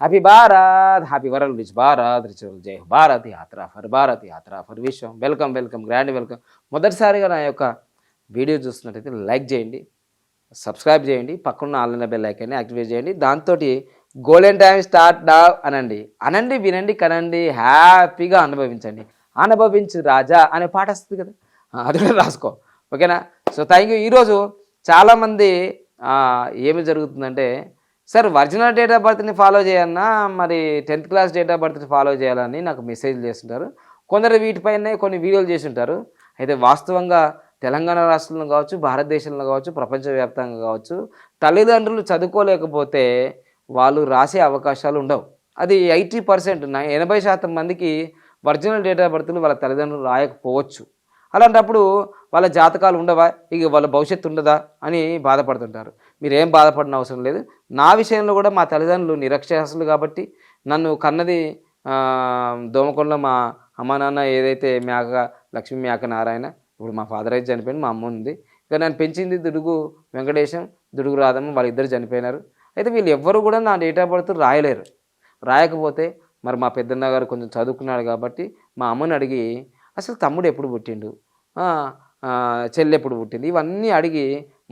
Happy Bharat, happy world, rich Bharat, rich world, జై భారత్ యాత్ర for Vishwam. Welcome welcome, grand welcome. మొదటిసారిగా నా యొక్క వీడియో చూస్తున్నట్టయితే లైక్ చేయండి, సబ్స్క్రైబ్ చేయండి, పక్కన ఆన్లైన్ బెల్ ఐకాన్ని యాక్టివేట్ చేయండి. దాంతో గోల్డెన్ టైం స్టార్ట్ నౌ అనండి, వినండి, కనండి, హ్యాపీగా అనుభవించండి. అనుభవించు రాజా అనే పాట వస్తుంది కదా, అది కూడా రాసుకో, ఓకేనా? So thank you. ఈరోజు చాలామంది ఏమి జరుగుతుందంటే, సార్ ఒరిజినల్ డేట్ ఆఫ్ బర్త్ని ఫాలో చేయన్నా, మరి 10th క్లాస్ డేట్ ఆఫ్ బర్త్ని ఫాలో చేయాలని నాకు మెసేజ్లు చేస్తుంటారు. కొందరు వీటిపైనే కొన్ని వీడియోలు చేస్తుంటారు. అయితే వాస్తవంగా తెలంగాణ రాష్ట్రంలో కావచ్చు, భారతదేశంలో కావచ్చు, ప్రపంచవ్యాప్తంగా కావచ్చు, తల్లిదండ్రులు చదువుకోలేకపోతే వాళ్ళు రాసే అవకాశాలు ఉండవు. అది 80%, 80% మందికి ఒరిజినల్ డేట్ ఆఫ్ బర్త్లు వాళ్ళ తల్లిదండ్రులు రాయకపోవచ్చు. అలాంటప్పుడు వాళ్ళ జాతకాలు ఉండవా, ఇక వాళ్ళ భవిష్యత్తు ఉండదా అని బాధపడుతుంటారు. మీరేం బాధపడిన అవసరం లేదు. నా విషయంలో కూడా మా తల్లిదండ్రులు నిరక్షరాస్యులు కాబట్టి, నన్ను కన్నది దోమకొండలో మా అమ్మ నాన్న ఏదైతే లక్ష్మీ మేక నారాయణ, ఇప్పుడు మా ఫాదర్ అయితే చనిపోయింది, మా అమ్మ ఉంది. ఇక నన్ను పెంచింది దుడుగు వెంకటేశం, దుడుగు రాధమ్మ, వాళ్ళిద్దరు చనిపోయినారు. అయితే వీళ్ళు ఎవ్వరు కూడా నా డేట్ ఆఫ్ బర్త్ రాయలేరు. రాయకపోతే మరి మా పెద్దన్న గారు కొంచెం చదువుకున్నాడు కాబట్టి మా అమ్మని అడిగి, అసలు తమ్ముడు ఎప్పుడు పుట్టిండు, చెల్లి ఎప్పుడు పుట్టింది, ఇవన్నీ అడిగి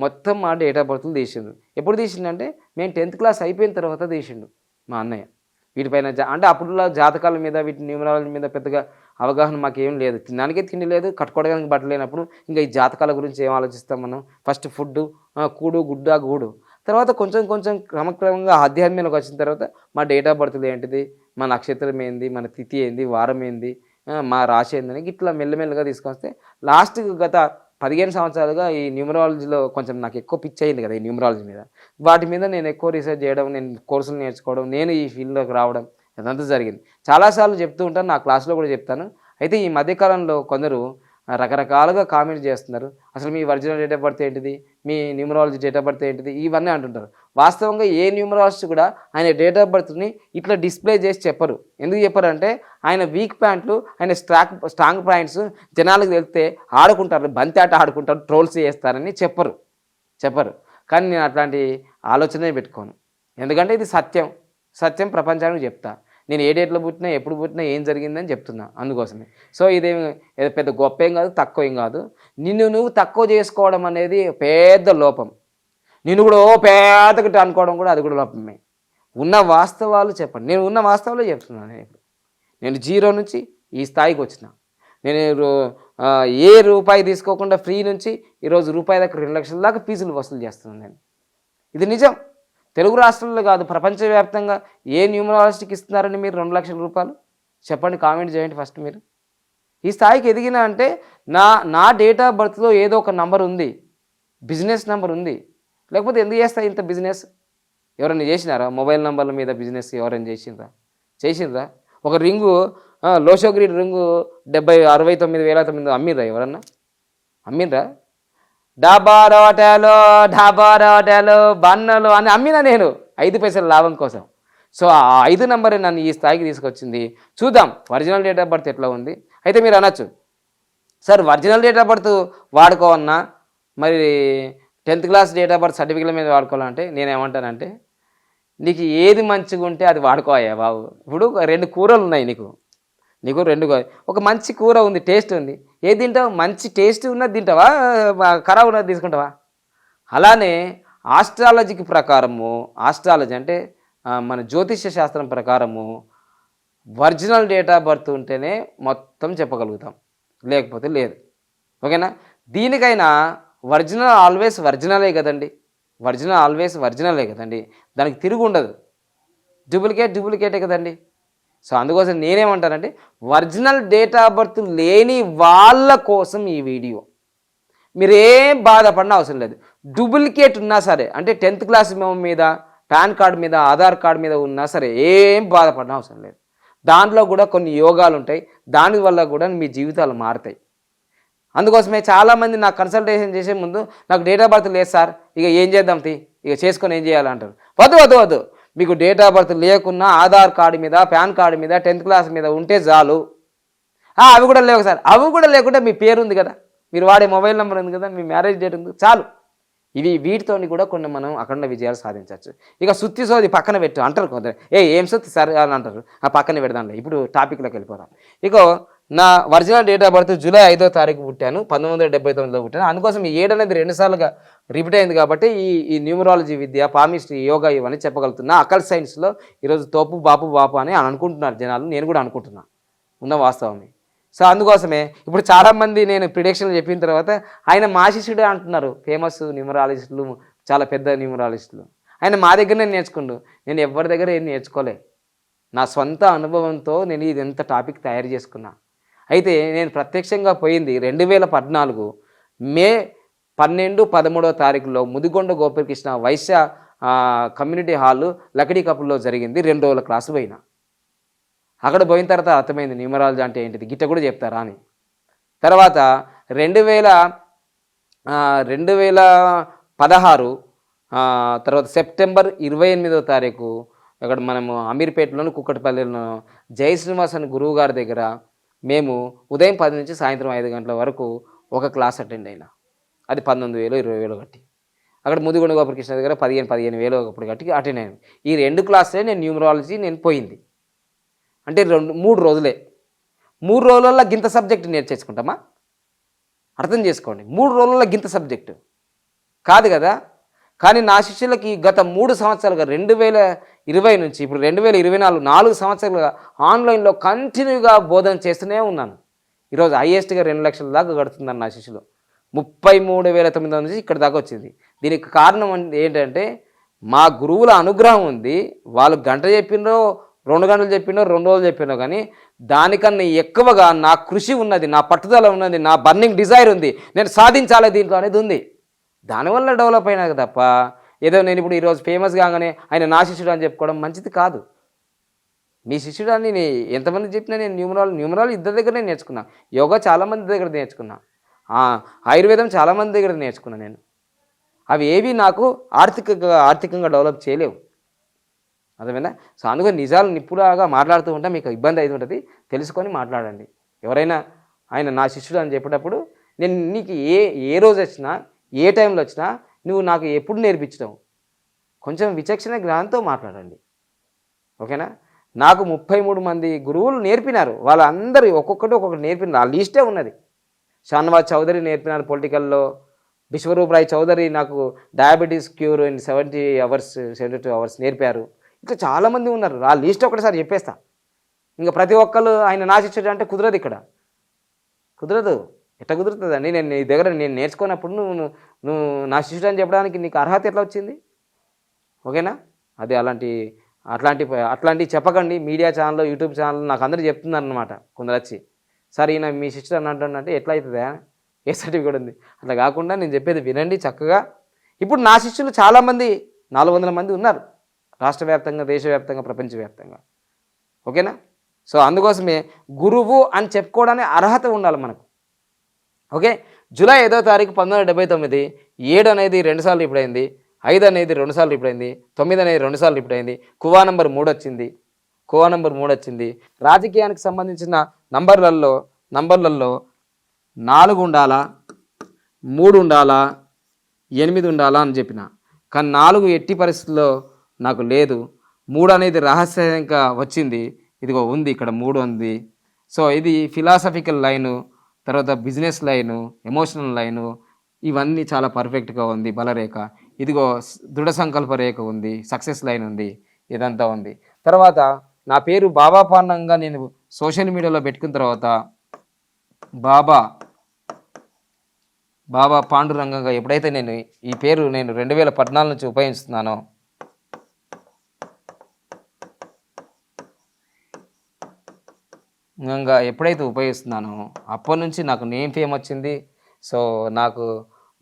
మొత్తం మా డేట్ ఆఫ్ బర్త్లు తీసిండు. ఎప్పుడు తీసిండంటే మేము 10th క్లాస్ అయిపోయిన తర్వాత తీసిండు మా అన్నయ్య. వీటిపైన అంటే అప్పుడులో జాతకాల మీద, వీటి న్యూమరాలజీ మీద పెద్దగా అవగాహన మాకేం లేదు. తినడానికే తిండి లేదు, కట్టుకోవడానికి బట్టలు లేనప్పుడు ఇంకా ఈ జాతకాల గురించి ఏం ఆలోచిస్తాం మనం? ఫస్ట్ ఫుడ్, కూడు గుడ్డ గూడు, తర్వాత కొంచెం కొంచెం క్రమక్రమంగా ఆధ్యాత్మికకు వచ్చిన తర్వాత మా డేట్ ఆఫ్ బర్త్లు ఏంటిది, మా నక్షత్రం ఏంది, మన తిథి ఏంది, వారం ఏంది, మా రాశి ఏందని ఇట్లా మెల్లమెల్లగా తీసుకొస్తే లాస్ట్కి గత 15 సంవత్సరాలుగా ఈ న్యూమరాలజీలో కొంచెం నాకు ఎక్కువ పిచ్చి అయింది కదా, ఈ న్యూమరాలజీ మీద. వాటి మీద నేను ఎక్కువ రీసెర్చ్ చేయడం, నేను కోర్సులు నేర్చుకోవడం, నేను ఈ ఫీల్డ్లోకి రావడం ఇదంతా జరిగింది. చాలాసార్లు చెప్తూ ఉంటాను, నా క్లాస్లో కూడా చెప్తాను. అయితే ఈ మధ్యకాలంలో కొందరు రకరకాలుగా కామెంట్ చేస్తున్నారు. అసలు మీ ఒరిజినల్ డేట్ ఆఫ్ బర్త్ ఏంటిది, మీ న్యూమరాలజీ డేట్ ఆఫ్ బర్త్ ఏంటిది, ఇవన్నీ అంటుంటారు. వాస్తవంగా ఏ న్యూమరాలజిస్ట్ కూడా ఆయన డేట్ ఆఫ్ బర్త్ని ఇట్లా డిస్ప్లే చేసి చెప్పరు. ఎందుకు చెప్పారంటే ఆయన వీక్ పాయింట్లు, ఆయన స్ట్రాంగ్ పాయింట్స్ జనాలకు తెలిస్తే ఆడుకుంటారు, బంతి ఆట ఆడుకుంటారు, ట్రోల్స్ చేస్తారని చెప్పరు. కానీ నేను అట్లాంటి ఆలోచనే పెట్టుకోను. ఎందుకంటే ఇది సత్యం ప్రపంచానికి చెప్తా. నేను ఏ డేట్లో పుట్టినా, ఎప్పుడు పుట్టినా, ఏం జరిగిందని చెప్తున్నా, అందుకోసమే. సో ఇదేమి పెద్ద గొప్ప ఏం కాదు, తక్కువ ఏం కాదు. నువ్వు తక్కువ చేసుకోవడం అనేది పెద్ద లోపం. నిన్ను కూడా పేదగట్టు అనుకోవడం కూడా అది కూడా లోపమే. ఉన్న వాస్తవాలు చెప్పండి. నేను ఉన్న వాస్తవాలు చెప్తున్నాను. నేను 0 నుంచి ఈ స్థాయికి వచ్చిన. నేను ఏ రూపాయి తీసుకోకుండా ఫ్రీ నుంచి ఈరోజు రూపాయి దాకా 2 లక్షల దాకా ఫీజులు వసూలు చేస్తున్నాను నేను. ఇది నిజం. తెలుగు రాష్ట్రాల్లో కాదు, ప్రపంచవ్యాప్తంగా ఏ న్యూమరాలజిస్ట్కి ఇస్తున్నారని మీరు 2 లక్షల రూపాయలు చెప్పండి, కామెంట్ చేయండి ఫస్ట్. మీరు ఈ స్థాయికి ఎదిగినా అంటే నా డేట్ ఆఫ్ బర్త్లో ఏదో ఒక నంబర్ ఉంది, బిజినెస్ నెంబర్ ఉంది. లేకపోతే ఎందుకు చేస్తాయి ఇంత బిజినెస్? ఎవరైనా చేసినారా? మొబైల్ నెంబర్ల మీద బిజినెస్ ఎవరైనా చేసిండ్రా? ఒక రింగు, లోషోగ్రీడ్ రింగు 69,900 అమ్మిర్రా? ఎవరన్నా అమ్మిండ్రా? డాబా రోటాలు బన్నలు అని అమ్మినా నేను 5 పైసల లాభం కోసం. సో ఆ 5 నెంబరే నన్ను ఈ స్థాయికి తీసుకొచ్చింది. చూద్దాం ఒరిజినల్ డేట్ ఆఫ్ బర్త్ ఎట్లా ఉంది. అయితే మీరు అనొచ్చు, sir original date of birth వాడుకోవన్నా, మరి 10th class date of birth certificate మీద వాడుకోవాలంటే నేనేమంటానంటే, నీకు ఏది మంచిగా ఉంటే అది వాడుకోవా బాబు. ఇప్పుడు 2 కూరలు ఉన్నాయి నీకు 2 ఒక మంచి కూర ఉంది, టేస్ట్ ఉంది, ఏది తింటావు? మంచి టేస్ట్ ఉన్నది తింటావా, ఖరాబ్ ఉన్నది తీసుకుంటావా? అలానే ఆస్ట్రాలజీకి ప్రకారము, ఆస్ట్రాలజీ అంటే మన జ్యోతిష్య శాస్త్రం ప్రకారము ఒరిజినల్ డేట్ ఆఫ్ బర్త్ ఉంటేనే మొత్తం చెప్పగలుగుతాం, లేకపోతే లేదు, ఓకేనా? దీనికైనా ఒరిజినల్ ఆల్వేస్ ఒరిజినలే కదండి, దానికి తిరుగు ఉండదు. డూప్లికేటే కదండి. సో అందుకోసం నేనేమంటానంటే, ఒరిజినల్ డేట్ ఆఫ్ బర్త్ లేని వాళ్ళ కోసం ఈ వీడియో. మీరేం బాధపడిన అవసరం లేదు. డూప్లికేట్ ఉన్నా సరే, అంటే 10th క్లాస్ మెమో మీద, పాన్ కార్డు మీద, ఆధార్ కార్డు మీద ఉన్నా సరే ఏం బాధపడిన అవసరం లేదు. దాంట్లో కూడా కొన్ని యోగాలు ఉంటాయి, దానివల్ల కూడా మీ జీవితాలు మారుతాయి. అందుకోసమే చాలామంది నాకు కన్సల్టేషన్ చేసే ముందు, నాకు డేట్ ఆఫ్ బర్త్ లేదు సార్, ఇక ఏం చేద్దాం ఇక చేసుకొని ఏం చేయాలంటారు. వద్దు, మీకు డేట్ ఆఫ్ బర్త్ లేకున్నా ఆధార్ కార్డు మీద, పాన్ కార్డు మీద, 10th క్లాస్ మీద ఉంటే చాలు. అవి కూడా లేవు సార్, అవి కూడా లేకుంటే మీ పేరు ఉంది కదా, మీరు వాడే మొబైల్ నెంబర్ ఉంది కదా, మీ మ్యారేజ్ డేట్ ఉంది, చాలు. వీటితోని కూడా కొన్ని మనం అఖండ విజయాలు సాధించవచ్చు. ఇక సుత్తి సోది పక్కన పెట్టు అంటారు కొందరు, ఏం సుత్తి సార్ అని అంటారు, ఆ పక్కన పెడదాంలే. ఇప్పుడు టాపిక్లోకి వెళ్ళిపోదాం. ఇక నా original date of birth July 5వ తారీఖు పుట్టాను, 1979లో పుట్టాను. అందుకోసం ఈ 7 అనేది 2 సార్లుగా రిపీట్ అయింది కాబట్టి ఈ న్యూమరాలజీ విద్య, పామిస్ట్రీ, యోగా ఇవన్నీ చెప్పగలుగుతున్నా. అకల్ సైన్స్లో ఈరోజు తోపు బాపు అని అనుకుంటున్నారు జనాలు, నేను కూడా అనుకుంటున్నా, ఉన్న వాస్తవమే. సో అందుకోసమే ఇప్పుడు చాలామంది నేను ప్రిడిక్షన్లు చెప్పిన తర్వాత ఆయన మా శిష్యుడే అంటున్నారు. ఫేమస్ న్యూమరాలజిస్టులు, చాలా పెద్ద న్యూమరాలజిస్టులు. ఆయన మా దగ్గరనే నేర్చుకుండు, నేను ఎవరి దగ్గర ఏం నేర్చుకోలే. నా సొంత అనుభవంతో నేను ఇది ఎంత టాపిక్ తయారు చేసుకున్నా. అయితే నేను ప్రత్యక్షంగా పోయింది 2014 మే 12, 13వ తారీఖులో ముదిగొండ గోపికృష్ణ వైశ్య కమ్యూనిటీ హాల్ లకడీ కపుల్లో జరిగింది. 2 రోజుల క్లాసు పోయినా. అక్కడ పోయిన తర్వాత అర్థమైంది న్యూమరాలజీ అంటే ఏంటిది, గిట్ట కూడా చెప్తారా అని. తర్వాత 2016 తర్వాత సెప్టెంబర్ 28వ తారీఖు అక్కడ మనము అమీర్పేటలోని కుక్కటిపల్లిలో జై శ్రీనివాస్ అని గురువు గారి దగ్గర మేము ఉదయం 10 నుంచి సాయంత్రం 5 గంటల వరకు ఒక క్లాస్ అటెండ్ అయినా. అది 19,000, 20,000 కట్టి. అక్కడ ముదిగొండ గోపికృష్ణ దగ్గర 15,000 అప్పుడు కట్టి అటెండ్ అయ్యాను. ఈ 2 క్లాసులే నేను న్యూమరాలజీ నేను పోయింది. అంటే 3 రోజులే. 3 రోజులలో గింత సబ్జెక్టు నేర్చేసుకుంటామా? అర్థం చేసుకోండి. 3 రోజులలో గింత సబ్జెక్టు కాదు కదా. కానీ నా శిష్యులకి గత 3 సంవత్సరాలుగా 2020 నుంచి ఇప్పుడు 2024 4 సంవత్సరాలుగా ఆన్లైన్లో కంటిన్యూగా బోధన చేస్తూనే ఉన్నాను. ఈరోజు హైయెస్ట్గా 2 లక్షల దాకా గడుతుందని నా శిష్యులు. 33,900 నుంచి ఇక్కడ దాకా వచ్చింది. దీనికి కారణం ఏంటంటే మా గురువుల అనుగ్రహం ఉంది. వాళ్ళు గంట చెప్పినో 2 గంటలు చెప్పినో 2 రోజులు చెప్పినో కానీ దానికన్నా ఎక్కువగా నా కృషి ఉన్నది, నా పట్టుదల ఉన్నది, నా బర్నింగ్ డిజైర్ ఉంది, నేను సాధించాలి దీంట్లో అనేది ఉంది. దానివల్ల డెవలప్ అయినా తప్ప ఏదో నేను ఇప్పుడు ఈరోజు ఫేమస్ కాగానే ఆయన నా శిష్యుడు అని చెప్పుకోవడం మంచిది కాదు. మీ శిష్యుడు అని నేను ఎంతమంది చెప్పినా నేను న్యూమరాలజీ ఇద్దరి దగ్గర నేర్చుకున్నా. యోగా చాలామంది దగ్గర నేర్చుకున్నా. ఆయుర్వేదం చాలామంది దగ్గర నేర్చుకున్నా నేను. అవి ఏవి నాకు ఆర్థికంగా డెవలప్ చేయలేవు. అర్థమైందా? సో అందుకని నిజాలు నిప్పులాగా మాట్లాడుతూ ఉంటే మీకు ఇబ్బంది అవుతూ ఉంటుంది. తెలుసుకొని మాట్లాడండి. ఎవరైనా ఆయన నా శిష్యుడు అని చెప్పేటప్పుడు నేను నీకు ఏ రోజు వచ్చినా ఏ టైంలో వచ్చినా నువ్వు నాకు ఎప్పుడు నేర్పించడం, కొంచెం విచక్షణ జ్ఞానంతో మాట్లాడండి. ఓకేనా? నాకు 33 మంది గురువులు నేర్పినారు. వాళ్ళందరూ ఒక్కొక్కటి నేర్పినారు. ఆ లిస్టే ఉన్నది. షాన్వాజ్ చౌదరి నేర్పినారు పొలిటికల్లో. విశ్వరూప్ రాయ్ చౌదరి నాకు డయాబెటీస్ క్యూర్ ఇన్ 72 అవర్స్ నేర్పారు. ఇట్లా చాలామంది ఉన్నారు. ఆ లిస్ట్ ఒకటిసారి చెప్పేస్తా. ఇంకా ప్రతి ఒక్కళ్ళు ఆయన నా శిష్యుడు అంటే కుదరదు. ఇక్కడ కుదరదు. ఎట్లా కుదురుతుందండి? నేను నీ దగ్గర నేను నేర్చుకున్నప్పుడు నువ్వు నా శిష్యుడు అని చెప్పడానికి నీకు అర్హత ఎట్లా వచ్చింది? ఓకేనా? అది అట్లాంటివి చెప్పకండి. మీడియా ఛానల్లో, యూట్యూబ్ ఛానల్ నాకు అందరూ చెప్తున్నారు అన్నమాట. కొందరు వచ్చి సార్ ఈయన మీ శిష్యుడు అని అంటుంటే ఎట్లా అవుతుందా, ఏ సర్టిఫికేట్ ఉంది? అట్లా కాకుండా నేను చెప్పేది వినండి చక్కగా. ఇప్పుడు నా శిష్యులు చాలామంది 400 మంది ఉన్నారు రాష్ట్ర వ్యాప్తంగా, దేశవ్యాప్తంగా, ప్రపంచవ్యాప్తంగా. ఓకేనా? సో అందుకోసమే గురువు అని చెప్పుకోవడానికి అర్హత ఉండాలి మనకు. ఓకే. జూలై 5వ తారీఖు 1979. 7 అనేది 2 సార్లు ఇప్పుడైంది, 5 అనేది 2 సార్లు ఇప్పుడైంది, 9 అనేది 2 సార్లు ఇప్పుడైంది, కువా నంబర్ 3 వచ్చింది. రాజకీయానికి సంబంధించిన నంబర్లలో 4 ఉండాలా, 3 ఉండాలా, 8 ఉండాలా అని చెప్పిన. కానీ 4 ఎట్టి పరిస్థితుల్లో నాకు లేదు. 3 అనేది రహస్యంగా వచ్చింది. ఇదిగో ఉంది, ఇక్కడ 3 ఉంది. సో ఇది ఫిలాసఫికల్ లైను, తర్వాత బిజినెస్ లైను, ఎమోషనల్ లైను, ఇవన్నీ చాలా పర్ఫెక్ట్గా ఉంది. బలరేఖ ఇదిగో, దృఢ సంకల్ప రేఖ ఉంది, సక్సెస్ లైన్ ఉంది, ఇదంతా ఉంది. తర్వాత నా పేరు బాబా పాండంగా నేను సోషల్ మీడియాలో పెట్టుకున్న తర్వాత బాబా పాండురంగంగా ఎప్పుడైతే నేను ఈ పేరు 2014 నుంచి ఉపయోగిస్తున్నానో, ఎప్పుడైతే ఉపయోగిస్తున్నానో అప్పటి నుంచి నాకు నేమ్ ఫేమ్ వచ్చింది. సో నాకు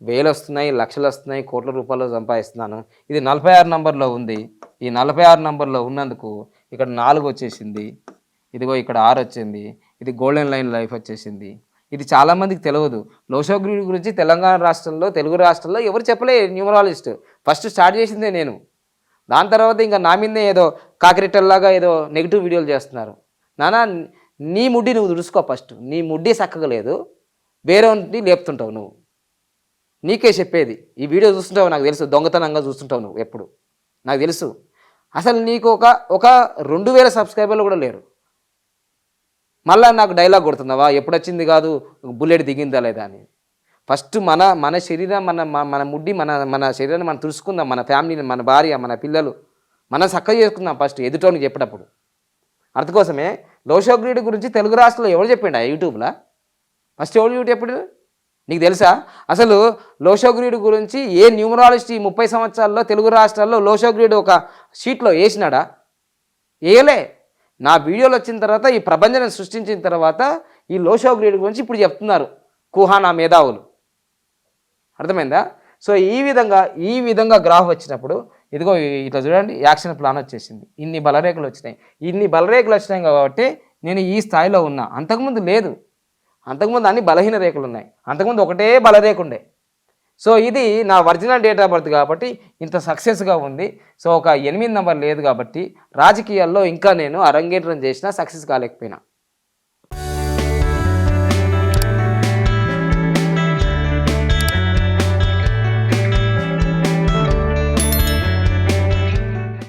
వేలు వస్తున్నాయి, లక్షలు వస్తున్నాయి, కోట్ల రూపాయలు సంపాదిస్తున్నాను. ఇది 46 నంబర్లో ఉంది. ఈ 46 నంబర్లో ఉన్నందుకు ఇక్కడ 4 వచ్చేసింది. ఇదిగో ఇక్కడ 6 వచ్చింది. ఇది గోల్డెన్ లైన్ లైఫ్ వచ్చేసింది. ఇది చాలామందికి తెలియదు. లోషోగ్రి గురించి తెలంగాణ రాష్ట్రంలో, తెలుగు రాష్ట్రంలో ఎవరు చెప్పలే. న్యూమరాలజిస్ట్ ఫస్ట్ స్టార్ట్ చేసిందే నేను. దాని తర్వాత ఇంకా నా మీదే ఏదో కాకిరెట్టల్లాగా ఏదో నెగిటివ్ వీడియోలు చేస్తున్నారు. నానా, నీ ముడ్డి నువ్వు దుడుచుకో ఫస్ట్. నీ ముడ్డి చక్కగా లేదు, వేరే లేపుతుంటావు. నీకే చెప్పేది. ఈ వీడియో చూస్తుంటావు, నాకు తెలుసు, దొంగతనంగా చూస్తుంటావు నువ్వు ఎప్పుడు, నాకు తెలుసు. అసలు నీకు ఒక 2000 సబ్స్క్రైబర్లు కూడా లేరు. మళ్ళీ నాకు డైలాగ్ కొడుతున్నావా, ఎప్పుడు వచ్చింది కాదు బుల్లెట్ దిగిందా లేదా అని. ఫస్ట్ మన శరీరం, మన ముడ్డి, మన శరీరాన్ని మనం తుడుచుకుందాం, మన ఫ్యామిలీని, మన భార్య, మన పిల్లలు మనం చక్కగా చేసుకుందాం ఫస్ట్ ఎదుటోనికి చెప్పేటప్పుడు. అందుకోసమే లోషోగ్రీడ్ గురించి తెలుగు రాష్ట్రంలో ఎవరు చెప్పిండా యూట్యూబ్లో? ఫస్ట్ ఎవరు యూట్యూబ్ ఎప్పుడు నీకు తెలుసా? అసలు లోషోగ్రీడ్ గురించి ఏ న్యూమరాలజిస్ట్ ఈ 30 సంవత్సరాల్లో తెలుగు రాష్ట్రాల్లో లోషోగ్రీడ్ ఒక షీట్లో వేసినాడా? వేయలే. నా వీడియోలు వచ్చిన తర్వాత, ఈ ప్రపంచాన్ని సృష్టించిన తర్వాత ఈ లోషోగ్రీడ్ గురించి ఇప్పుడు చెప్తున్నారు కుహానా మేధావులు. అర్థమైందా? సో ఈ విధంగా గ్రాఫ్ వచ్చినప్పుడు ఇదిగో ఇట్లా చూడండి, యాక్షన్ ప్లాన్ వచ్చేసింది. ఇన్ని బలరేఖలు వచ్చినాయి కాబట్టి నేను ఈ స్థాయిలో ఉన్నా. అంతకుముందు లేదు. అంతకుముందు అన్ని బలహీన రేఖలు ఉన్నాయి. అంతకుముందు ఒకటే బలరేఖ ఉండే. సో ఇది నా ఒరిజినల్ డేట్ ఆఫ్ బర్త్ కాబట్టి ఇంత సక్సెస్గా ఉంది. సో ఒక 8 నెంబర్ లేదు కాబట్టి రాజకీయాల్లో ఇంకా నేను అరంగేట్రం చేసినా సక్సెస్ కాలేకపోయినా.